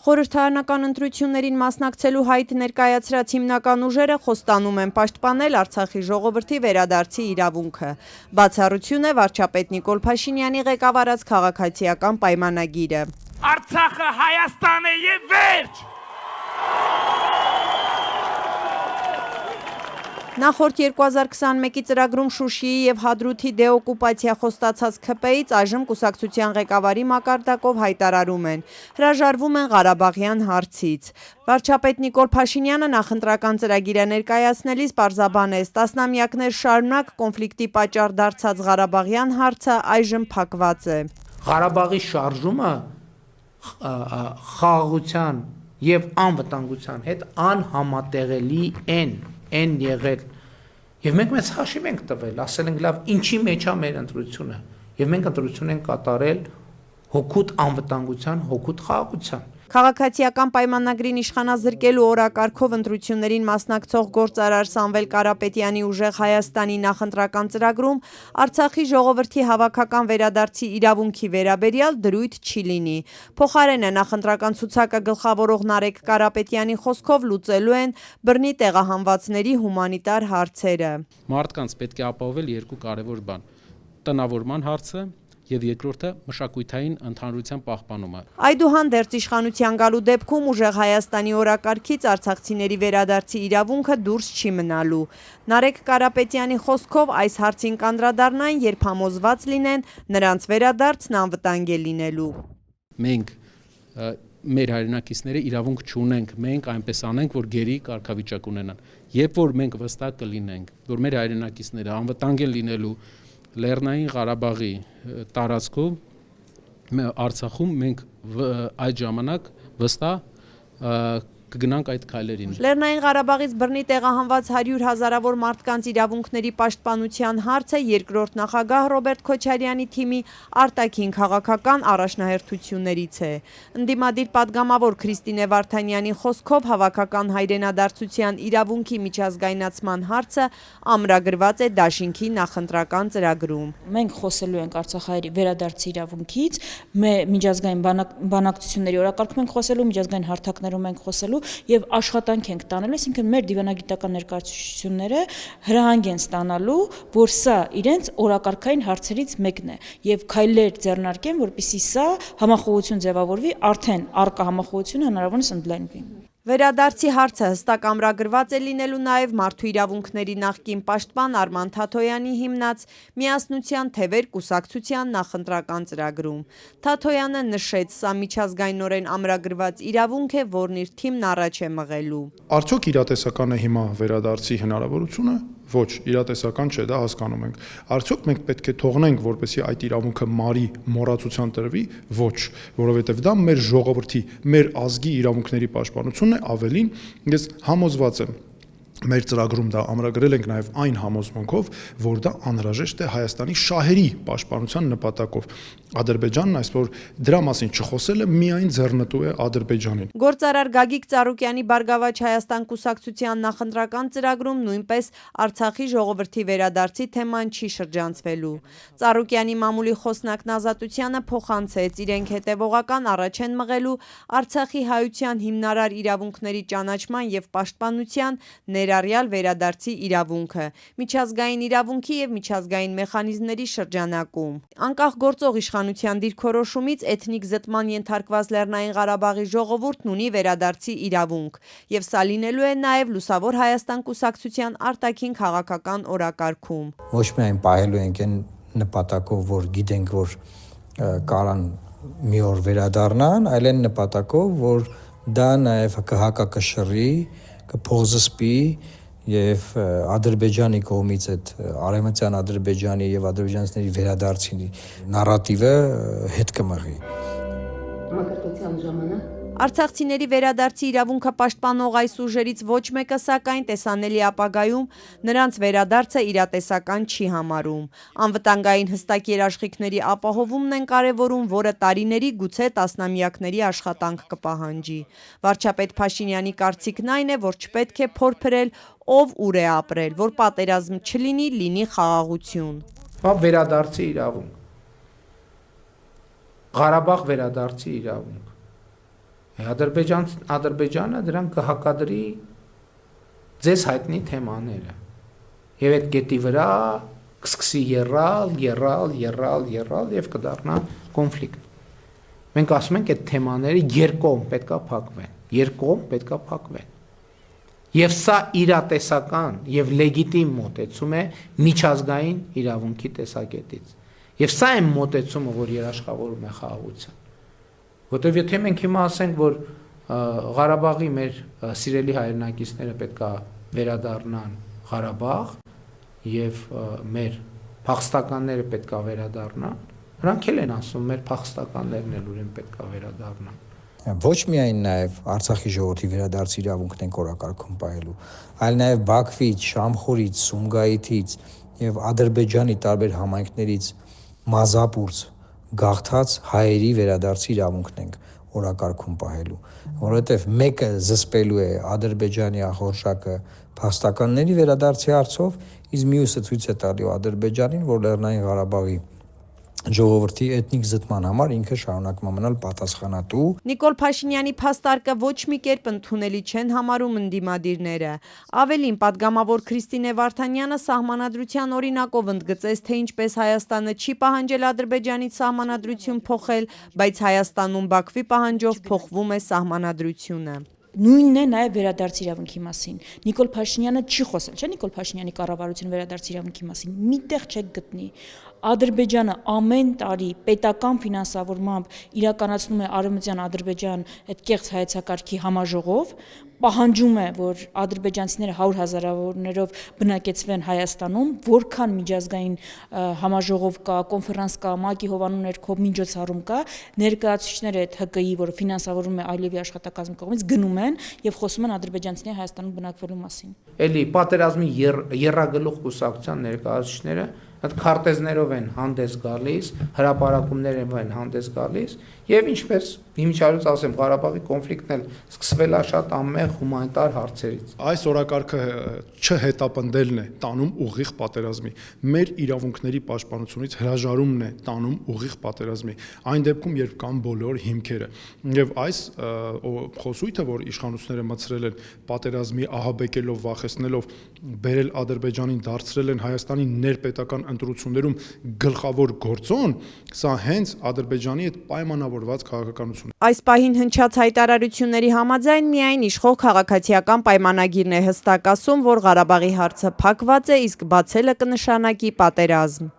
Խորհրդարանական ընտրություններին մասնակցելու հայտ ներկայացրած հիմնական ուժերը խոստանում են պաշտպանել Արցախի ժողովրդի վերադարձի իրավունքը։ Բացառություն է վարչապետ Նիկոլ Փաշինյանի ղեկավարած քաղաքացիական պայմանագիրը։ Արցախը Հայաստան է եւ վերջ։ Նախորդ 2021-ի ծրագրում Շուշիի եւ Հադրութի դեօկուպացիա խոստացած ՔՊ-ից այժմ կուսակցության ղեկավարի մակարդակով հայտարարում են, հրաժարվում են Ղարաբաղյան հարցից։ Վարչապետ Նիկոլ Փաշինյանը նախընտրական ծրագիրը ներկայացնելիս պարզաբանեց, տասնամյակներ շարունակ կոնֆլիկտի պատճառ դարձած Ղարաբաղյան հարցը այժմ փակված է։ Ղարաբաղի շարժումը խաղաղության եւ անվտանգության հետ անհամատեղելի են եղել։ Եվ մենք մեծ հաշիվ ենք տվել, ասել ենք լավ, ինչի մեջ է մեր ընտրությունը։ Եվ մենք ընտրություն ենք կատարել հօգուտ անվտանգության, հօգուտ խաղաղության։ Քաղաքացիական պայմանագրին իշխանազրկելու օրակարգով ընտրություններին մասնակցող գործարար Սամվել Կարապետյանի ուժեղ Հայաստանի նախընտրական ծրագրում Արցախի ժողովրդի հավաքական վերադարձի իրավունքի վերաբերյալ դրույթ չի լինի։ Փոխարենը նախընտրական ցուցակը գլխավորող Նարեկ Կարապետյանի խոսքով լուծելու են բռնի տեղահանվածների հումանիտար հարցերը։ Մարդկանց պետք է ապահովել երկու կարևոր բան՝ տնավորման հարցը եւ երկրորդը մշակութային ընդհանրության պահպանումը։ Այդուհանդերձ իշխանության գալու դեպքում ուժեղ Հայաստանի օրակարգից արցախցիների վերադարձի իրավունքը դուրս չի մնալու։ Նարեկ Կարապետյանի խոսքով այս հարցին կանդրադառնային, երբ համոզված լինեն նրանց վերադարձն անվտանգ է լինելու։ Մենք մեր հայրենակիցները իրավունք չունենք, մենք այնպես անենք, որ գերի կարգավիճակ ունենան։ Երբ որ մենք վստահ կլինենք, որ մեր հայրենակիցները անվտանգ են լինելու Լեռնային Ղարաբաղի տարածքում Արցախում մենք այդ ժամանակ վստահ կգնանք այդ քայլերին։ Լեռնային Ղարաբաղից բռնի տեղահանված 100 հազարավոր մարդկանց իրավունքների պաշտպանության հարցը երկրորդ նախագահ Ռոբերտ Քոչարյանի թիմի արտաքին քաղաքական առաջնահերթություններից է։ Ընդդիմադիր падգամավոր Քրիստինե Վարդանյանի խոսքով հավաքական հայրենադարձության իրավունքի միջազգայնացման հարցը ամրագրված է Դաշինքի նախընտրական ծրագրում։ Մենք խոսելու ենք Արցախի վերադարձի իրավունքից, միջազգային բանակցությունների օրակարգում ենք խոսելու, միջազգային հարթակներում ենք խոսելու եւ աշխատանք ենք տանել, այսինքն մեր դիվանագիտական ներկայացությունները հրահանգ են ստանալու, որ սա իրենց օրակարգային հարցերից մեկն է եւ քայլեր ձեռնարկեն, որպեսզի սա համախոհություն ձևավորվի, արդեն արկա համախոհությունը հնարավորինս ընդլայնվի։ Վերադարձի հարցը հստակ ամրագրված է լինելու նաև մարդու իրավունքների նախկին պաշտպան Արման Թաթոյանի հիմնած Միասնության թևեր կուսակցության նախընտրական ծրագրում։ Թաթոյանը նշեց, սա միջազգայինորեն ամրագրված իրավունք է, որն իր թիմն առաջ է մղելու։ Արդյոք իրատեսական է հիմա վերադարձի հնարավորությունը։ Ոչ, իրատեսական չէ, դա հասկանում ենք։ Արդյոք մենք պետք է թողնենք, որպեսզի այդ իրավունքը մարի մոռացության տրվի։ Ոչ, որովհետև դա մեր ժողովրդի, մեր ազգի իրավունքների պաշտպանությունն է, ավելին, ես համոզված եմ, մեր ծրագրում դա ամրագրել ենք նաև այն համոզմունքով, որ դա անհրաժեշտ է Հայաստանի շահերի պաշտպանության նպատակով։ Ադրբեջանն այսօր դրա մասին չխոսելը միայն ձեռնտու է Ադրբեջանին։ Գործարար Գագիկ Ծառուկյանի Բարգավաճ Հայաստան կուսակցության նախընտրական ծրագրում նույնպես Արցախի ժողովրդի վերադարձի թեման չի շրջանցվելու։ Ծառուկյանի մամուլի խոսնակն Ազատությանը փոխանցեց, իրենք հետևողական առաջ են մղելու Արցախի հայության հիմնարար իրավունքների ճանաչման եւ պաշտպանության ներառյալ վերադարձի իրավունքը, միջազգային իրավունքի եւ միջազգային մեխանիզմների շրջանակում։ Անկախ գործող իշխանության դիրքորոշումից էթնիկ զտման ենթարկված Լեռնային Ղարաբաղի ժողովուրդն ունի վերադարձի իրավունք, եւ սա լինելու է նաեւ Լուսավոր Հայաստան կուսակցության արտաքին քաղաքական օրակարգում։ Ոչ միայն պահելու ենք այն նպատակով, որ գիտենք, որ կարան մի օր վերադառնան, այլ այն նպատակով, որ դա նաեւ կհակակշռի, կփոխզսպի եւ Ադրբեջանի կողմից այդ արևմտյան Ադրբեջանի եւ ադրբեջանցիների վերադարձի նարատիվը հետ կմղի։ Մակարդության ժամանակ Արցախցիների վերադարձի իրավունքը պաշտպանող այս ուժերից ոչ մեկը, սակայն, տեսանելի ապագայում նրանց վերադարձը իրատեսական չի համարում։ Անվտանգային հստակ երաշխիքների ապահովումն են կարևորում, որը տարիների, գուցե տասնամյակների աշխատանք կպահանջի։ Վարչապետ Փաշինյանի կարծիքն այն է, որ չպետք է փորփրել, ով ուր է ապրել, որ պատերազմ չլինի, լինի խաղաղություն։ Վերադարձի իրավունք, Ղարաբաղ վերադարձի իրավունք, Ադրբեջանը դրան կհակադրի ձեզ հայտնի թեմաները։ Եվ այդ գետի վրա կսկսի եռալ եւ կդառնա կոնֆլիկտ։ Մենք ասում ենք այդ թեմաները երկկողմ պետքա փակվեն։ Եվ սա իրատեսական եւ լեգիտիմ մոտեցում է միջազգային իրավունքի տեսակետից։ Եվ սա է մոտեցումը, որ երաշխավորում է խաղաղության։ Որտեւ եթե մենք հիմա ասենք, որ Ղարաբաղի մեր սիրելի հայրենակիցները պետքա վերադառնան Ղարաբաղ եւ մեր փախստականները պետքա վերադառնան, նրանք էլ են ասում, մեր փախստականներն էլ ուրեմն պետքա վերադառնան։ Ոչ միայն նաև Արցախի ժողովրդի վերադարձ իրավունքն են օրակարգում պահելու, այլ նաև Բաքվից, Շամխորից, Սումգայիթից եւ Ադրբեջանի տարբեր համայնքներից մազապուրց գաղթած հայերի վերադարձ իրավունքն ենք օրակարգում պահելու, որովհետեւ մեկը զսպելու է Ադրբեջանի ախորժակը փախստականների վերադարձի հարցով, իսկ մյուսը ցույց է տալու Ադրբեջանին, որ Լեռնային Ղարաբաղի ժողովրդի էթնիկ զտման համար ինքը շարունակում է մնալ պատասխանատու։ Նիկոլ Փաշինյանի փաստարկը ոչ մի կերպ ընդունելի չեն համարում ընդդիմադիրները։ Ավելին, падգամավոր Քրիստինե Վարդանյանը սահմանադրության օրինակով ընդգծեց, թե ինչպես Հայաստանը չի պահանջել Ադրբեջանից սահմանադրություն փոխել, բայց Հայաստանում Բաքվի պահանջով փոխվում է սահմանադրությունը։ Նույնն է նաև վերադարձ իրավունքի մասին։ Նիկոլ Փաշինյանը չի խոսել, չէ՞, Նիկոլ Փաշինյանի կառավարության վերադարձ իրավունքի մասին։ Միտեղ չեք գտնի։ Ադրբեջանը ամեն տարի պետական ֆինանսավորմամբ իրականացնում է Արևմտյան Ադրբեջան այդ կեղծ հայեցակարգի համաժողով, պահանջում է, որ ադրբեջանցիները 100,000-երով բնակեցվեն Հայաստանում, որքան միջազգային համաժողով կա, կոնֆերանս կա, ՄԱԿ-ի հովանու ներքո միջոցառում կա, ներկայացուցիչները այդ ՀԿ-ի, որը ֆինանսավորում է Ալիևի աշխատակազմի կողմից, գնում են եւ խոսում են ադրբեջանցիների Հայաստանում բնակվելու մասին։ Էլի պատերազմի եռագլուխ կուսակցության ներկայացուցիչները այդ քարտեզներով են հանդես գալիս, հրապարակումներով են հանդես գալիս եւ ինչպես հիմիջարից ասեմ, Ղարաբաղի կոնֆլիկտն էլ սկսվել է շատ անմեղ հումանիտար հարցերից։ Այս օրակարգը չհետապնդելն է տանում ուղիղ պատերազմի։ Մեր իրավունքների պաշտպանությունից հրաժարումն է տանում ուղիղ պատերազմի։ Այն դեպքում, երբ կան բոլոր հիմքերը։ Եվ այս խոսույթը, որ իշխանությունները մցրել են պատերազմի ահաբեկելով, վախեցնելով, բերել Ադրբեջանին, դարձրել են Հայաստանի ներպետական ընտրություններում գլխավոր գործոն, սա հենց Ադրբեջանի հետ պայմանավորված քաղաքականություն։ Այս պահին հնչած հայտարարությունների համաձայն միայն իշխող քաղաքացիական պայմանագիրն է հստակ ասում, որ Ղարաբաղի հարցը փակված է, իսկ բացելը կնշանակի պատերազմ։